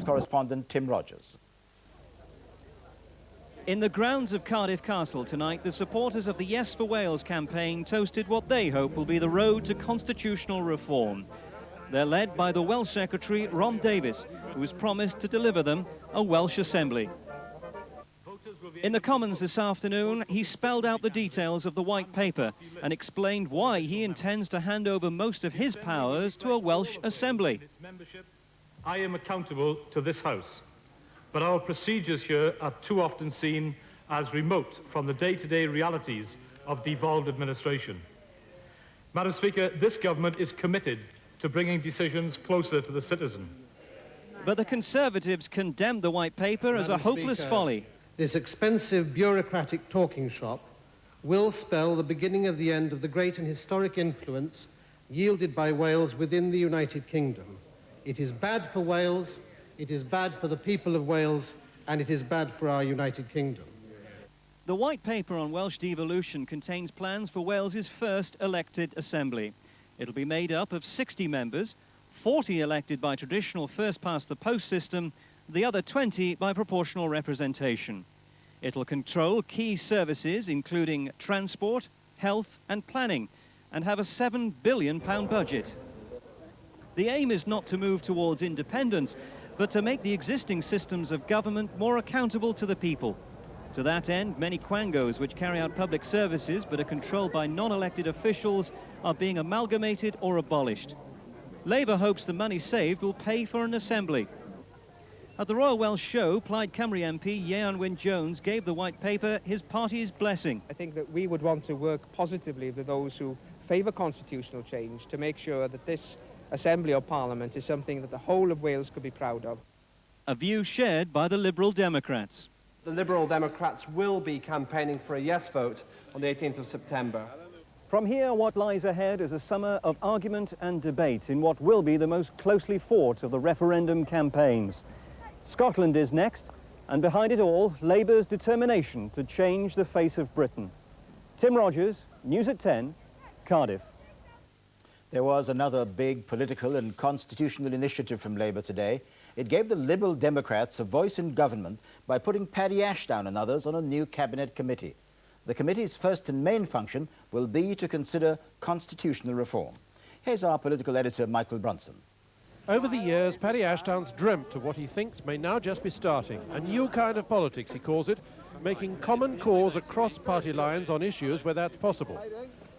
Correspondent Tim Rogers. In the grounds of Cardiff Castle tonight, the supporters of the Yes for Wales campaign toasted what they hope will be the road to constitutional reform. They're led by the Welsh Secretary, Ron Davies, who has promised to deliver them a Welsh Assembly. In the Commons this afternoon, he spelled out the details of the White Paper and explained why he intends to hand over most of his powers to a Welsh Assembly. I am accountable to this House, but our procedures here are too often seen as remote from the day-to-day realities of devolved administration. Madam Speaker, this government is committed to bringing decisions closer to the citizen. But the Conservatives condemned the White Paper as a hopeless folly. This expensive bureaucratic talking shop will spell the beginning of the end of the great and historic influence yielded by Wales within the United Kingdom. It is bad for Wales, it is bad for the people of Wales, and it is bad for our United Kingdom. The White Paper on Welsh devolution contains plans for Wales's first elected assembly. It'll be made up of 60 members, 40 elected by traditional first-past-the-post system, the other 20 by proportional representation. It'll control key services including transport, health and planning, and have a £7 billion budget. The aim is not to move towards independence, but to make the existing systems of government more accountable to the people. To that end, many quangos which carry out public services but are controlled by non-elected officials are being amalgamated or abolished. Labour hopes the money saved will pay for an assembly. At the Royal Welsh Show, Plaid Cymru MP Ieuan Wyn-Jones gave the White Paper his party's blessing. I think that we would want to work positively with those who favour constitutional change to make sure that this Assembly or Parliament is something that the whole of Wales could be proud of. A view shared by the Liberal Democrats. The Liberal Democrats will be campaigning for a yes vote on the 18th of September. From here, what lies ahead is a summer of argument and debate in what will be the most closely fought of the referendum campaigns. Scotland is next, and behind it all, Labour's determination to change the face of Britain. Tim Rogers, News at 10, Cardiff. There was another big political and constitutional initiative from Labour today. It gave the Liberal Democrats a voice in government by putting Paddy Ashdown and others on a new cabinet committee. The committee's first and main function will be to consider constitutional reform. Here's our political editor, Michael Brunson. Over the years, Paddy Ashdown's dreamt of what he thinks may now just be starting. A new kind of politics, he calls it, making common cause across party lines on issues where that's possible.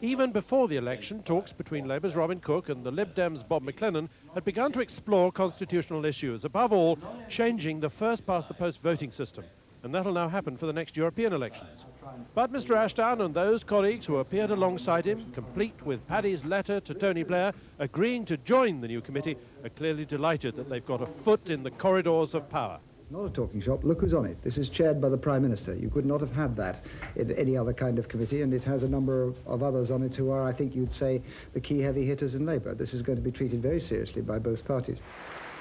Even before the election, talks between Labour's Robin Cook and the Lib Dems' Bob McLennan had begun to explore constitutional issues, above all, changing the first-past-the-post voting system. And that'll now happen for the next European elections. But Mr Ashdown and those colleagues who appeared alongside him, complete with Paddy's letter to Tony Blair, agreeing to join the new committee, are clearly delighted that they've got a foot in the corridors of power. It's not a talking shop. Look who's on it. This is chaired by the Prime Minister. You could not have had that in any other kind of committee, and it has a number of others on it who are, I think you'd say, the key heavy hitters in Labour. This is going to be treated very seriously by both parties.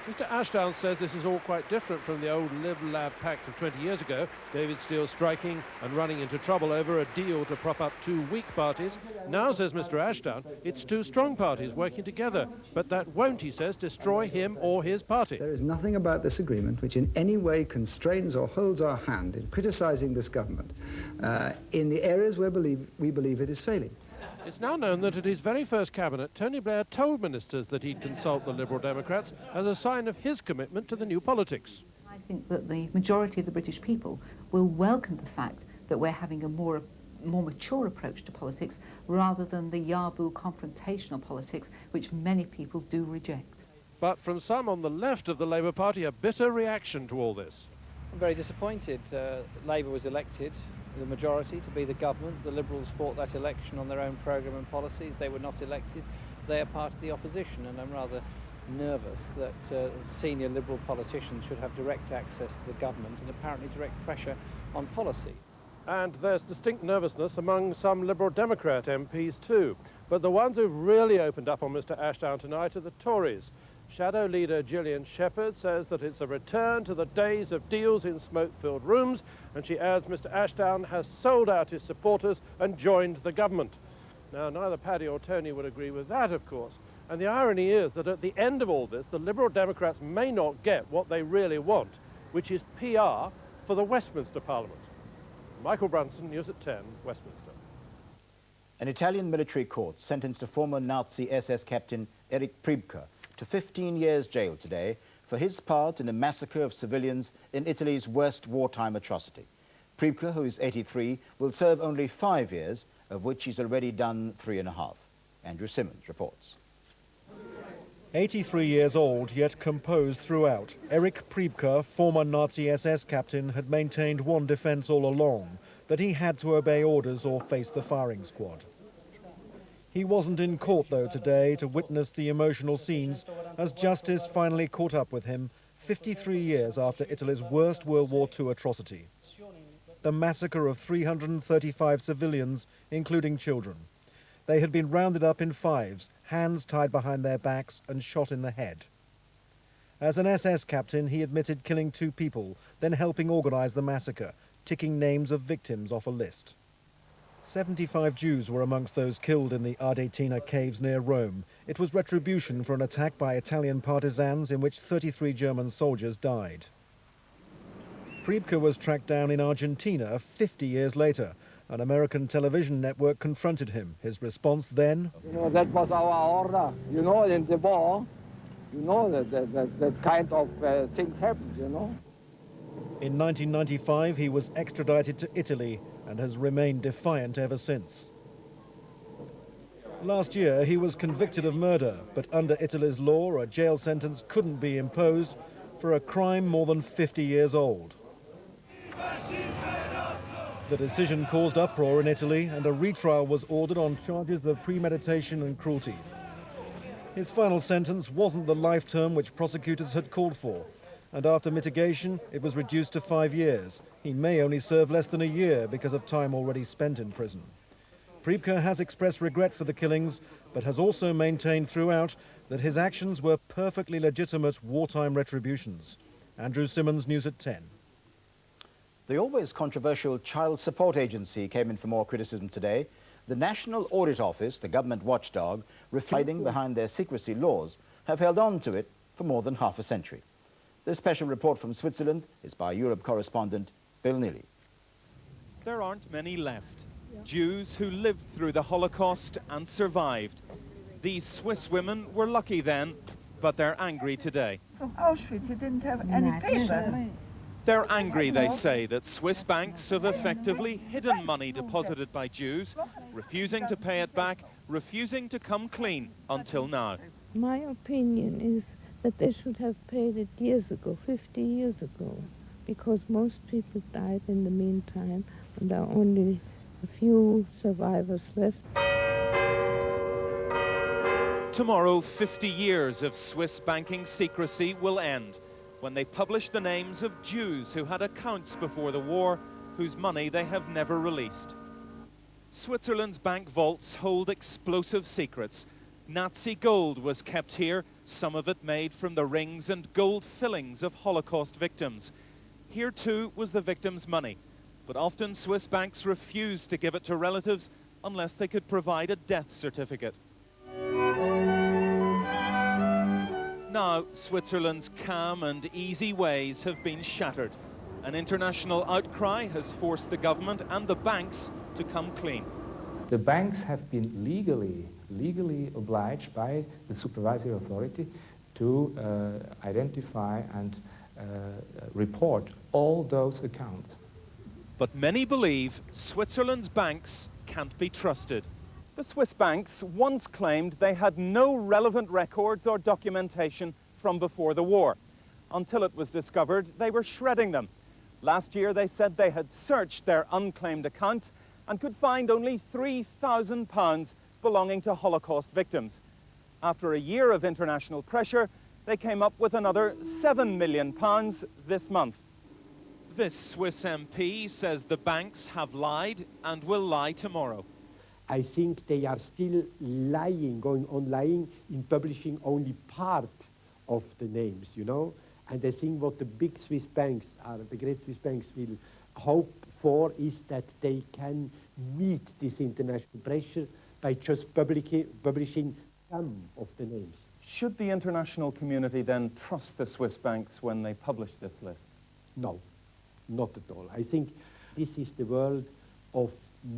Mr Ashdown says this is all quite different from the old Lib-Lab pact of 20 years ago, David Steele striking and running into trouble over a deal to prop up two weak parties. Now, says Mr Ashdown, it's two strong parties working together, but that won't, he says, destroy him or his party. There is nothing about this agreement which in any way constrains or holds our hand in criticising this government in the areas where we believe it is failing. It's now known that at his very first cabinet, Tony Blair told ministers that he'd consult the Liberal Democrats as a sign of his commitment to the new politics. I think that the majority of the British people will welcome the fact that we're having a more mature approach to politics rather than the Yahoo confrontational politics which many people do reject. But from some on the left of the Labour Party, a bitter reaction to all this. I'm very disappointed. Labour was elected, the majority, to be the government. The Liberals fought that election on their own programme and policies. They were not elected. They are part of the opposition, and I'm rather nervous that senior Liberal politicians should have direct access to the government and apparently direct pressure on policy. And there's distinct nervousness among some Liberal Democrat MPs too. But the ones who've really opened up on Mr Ashdown tonight are the Tories. Shadow leader Gillian Shepherd says that it's a return to the days of deals in smoke-filled rooms, and she adds Mr Ashdown has sold out his supporters and joined the government. Now, neither Paddy or Tony would agree with that, of course, And the irony is that at the end of all this, the Liberal Democrats may not get what they really want, which is PR for the Westminster Parliament. Michael Brunson, News at 10, Westminster. An Italian military court sentenced a former Nazi SS captain Erich Priebke to 15 years jail today for his part in a massacre of civilians in Italy's worst wartime atrocity. Priebke, who is 83, will serve only 5 years, of which he's already done 3.5. Andrew Simmons reports. 83 years old, yet composed throughout, Erich Priebke, former Nazi SS captain, had maintained one defence all along, that he had to obey orders or face the firing squad. He wasn't in court, though, today to witness the emotional scenes as justice finally caught up with him 53 years after Italy's worst World War II atrocity. The massacre of 335 civilians, including children. They had been rounded up in fives, hands tied behind their backs and shot in the head. As an SS captain, he admitted killing 2 people, then helping organise the massacre, ticking names of victims off a list. 75 Jews were amongst those killed in the Ardetina caves near Rome. It was retribution for an attack by Italian partisans in which 33 German soldiers died. Priebke was tracked down in Argentina 50 years later. An American television network confronted him. His response then? You know, that was our order. You know, in the war, you know that kind of things happened, you know. In 1995, he was extradited to Italy and has remained defiant ever since. Last year, he was convicted of murder, but under Italy's law, a jail sentence couldn't be imposed for a crime more than 50 years old. The decision caused uproar in Italy, and a retrial was ordered on charges of premeditation and cruelty. His final sentence wasn't the life term which prosecutors had called for, and after mitigation, it was reduced to 5 years. He may only serve less than a year because of time already spent in prison. Priebke has expressed regret for the killings, but has also maintained throughout that his actions were perfectly legitimate wartime retributions. Andrew Simmons, News at 10. The always controversial Child Support Agency came in for more criticism today. The National Audit Office, the government watchdog, hiding behind their secrecy laws, have held on to it for more than half a century. This special report from Switzerland is by Europe correspondent Bill Neely. There aren't many left. Jews who lived through the Holocaust and survived. These Swiss women were lucky then, but they're angry today. From Auschwitz, you didn't have any paper. They're angry, they say, that Swiss banks have effectively hidden money deposited by Jews, refusing to pay it back, refusing to come clean until now. My opinion is that they should have paid it years ago, 50 years ago, because most people died in the meantime, and there are only a few survivors left. Tomorrow, 50 years of Swiss banking secrecy will end, when they publish the names of Jews who had accounts before the war, whose money they have never released. Switzerland's bank vaults hold explosive secrets. Nazi gold was kept here, some of it made from the rings and gold fillings of Holocaust victims. Here too was the victims' money, but often Swiss banks refused to give it to relatives unless they could provide a death certificate. Now, Switzerland's calm and easy ways have been shattered. An international outcry has forced the government and the banks to come clean. The banks have been legally obliged by the supervisory authority to identify and report all those accounts. But many believe Switzerland's banks can't be trusted. The Swiss banks once claimed they had no relevant records or documentation from before the war. Until it was discovered, they were shredding them. Last year, they said they had searched their unclaimed accounts and could find only £3,000 belonging to Holocaust victims. After a year of international pressure, they came up with another £7 million this month. This Swiss MP says the banks have lied and will lie tomorrow. I think they are still lying, going on lying in publishing only part of the names, you know. And I think what the big Swiss banks, the great Swiss banks, will hope for is that they can meet this international pressure by just publishing some of the names. Should the international community then trust the Swiss banks when they publish this list? No, not at all. I think this is the world of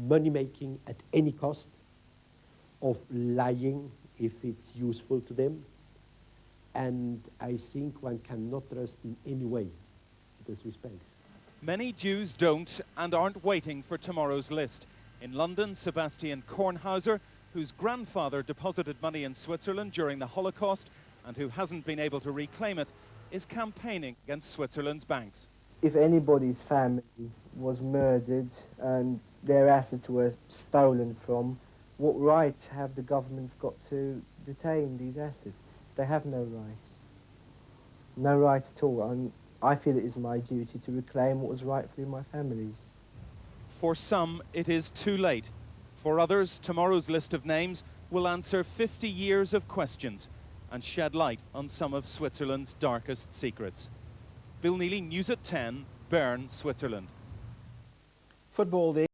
money-making at any cost, of lying if it's useful to them, and I think one cannot trust in any way the Swiss banks. Many Jews don't and aren't waiting for tomorrow's list. In London, Sebastian Kornhauser, whose grandfather deposited money in Switzerland during the Holocaust and who hasn't been able to reclaim it, is campaigning against Switzerland's banks. If anybody's family was murdered and their assets were stolen from, what rights have the governments got to detain these assets? They have no right. No right at all. And I feel it is my duty to reclaim what was rightfully my family's. For some, it is too late. For others, tomorrow's list of names will answer 50 years of questions and shed light on some of Switzerland's darkest secrets. Bill Neely, News at 10, Bern, Switzerland. Football.